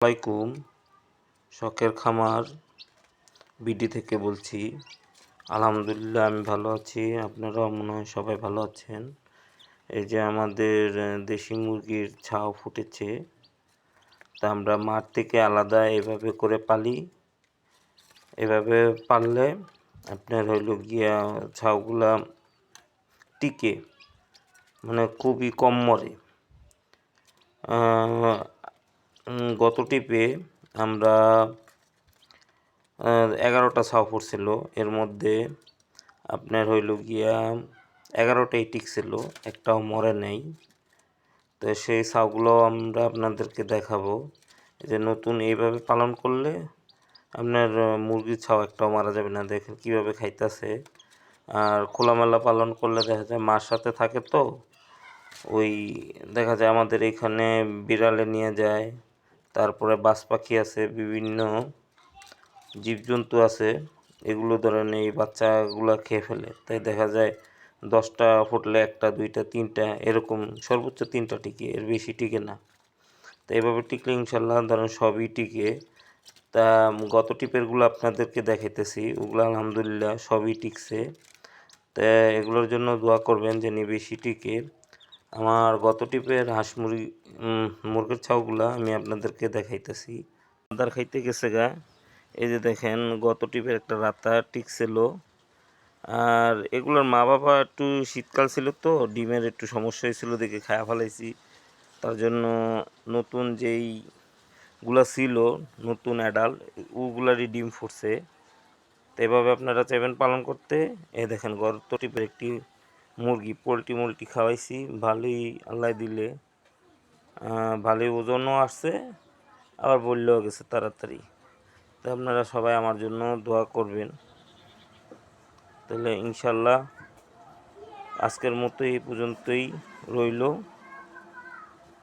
আসসালামাইকুম। শখের খামার বিডি থেকে বলছি। আলহামদুলিল্লাহ আমি ভালো আছি, আপনারাও মনে হয় সবাই ভালো আছেন। এই যে আমাদের দেশি মুরগির ছাও ফুটেছে, তা আমরা মাঠ থেকে আলাদা এভাবে করে পালি। এভাবে পাললে আপনার হইল গিয়া ছাউগুলা টিকে, মানে খুবই কম মরে। গত টিপে আমরা 11টা ছাও পড়ছিল, এর মধ্যে আপনার হইল গিয়া 11টাই টিকছিল, একটাও মরে নাই। তো সেই ছাউগুলো আমরা আপনাদেরকে দেখাবো যে নতুন এইভাবে পালন করলে আপনার মুরগির ছাও একটাও মারা যাবে না। দেখেন কিভাবে খাইতেছে। আর খোলামেলা পালন করলে দেখা যায় মার সাথে থাকে, তো ওই দেখা যায় আমাদের এখানে বিড়ালে নিয়ে যায়, তারপরে বাজ পাখি আছে, বিভিন্ন জীবজন্তু আছে, এগুলো ধরেন এই বাচ্চাগুলো খেয়ে ফেলে। তাই দেখা যায় 10টা ফুটলে 1টা 2টা 3টা এরকম, সর্বোচ্চ 3টা টিকে, এর বেশি টিকে না। তো এভাবে টিকলে ইনশাল্লাহ ধরেন সবই টিকে। তা গত টিপেরগুলো আপনাদেরকে দেখাইতেছি, ওগুলো আলহামদুলিল্লাহ সবই টিকছে। তা এগুলোর জন্য দোয়া করবেন যেন বেশি টিকে। আমার গত টিপের হাঁস মুরগির ছাউগুলা আমি আপনাদেরকে দেখাইতেছি। আদার খাইতে গেছে গা, এই যে দেখেন গত টিপের একটা রাতা টিকছিল। আর এগুলোর মা বাবা একটু শীতকাল ছিল, তো ডিমের একটু সমস্যা হয়েছিল দেখে খায়া ফেলাইছি। তার জন্য নতুন যেই গুলা ছিল নতুন অ্যাডাল্ট, ওগুলারই ডিম ফুটছে। তো এভাবে আপনারা চাইবেন পালন করতে। এই দেখেন গত টিপের একটি মুরগি পোলট্রি খাওয়াইছি, ভালোই আল্লাহ দিলে ভালোই ওজনও আসছে, আবার বললেও গেছে তাড়াতাড়ি। তো আপনারা সবাই আমার জন্য দোয়া করবেন। তাহলে ইনশাল্লাহ আজকের মতো এই পর্যন্তই রইল।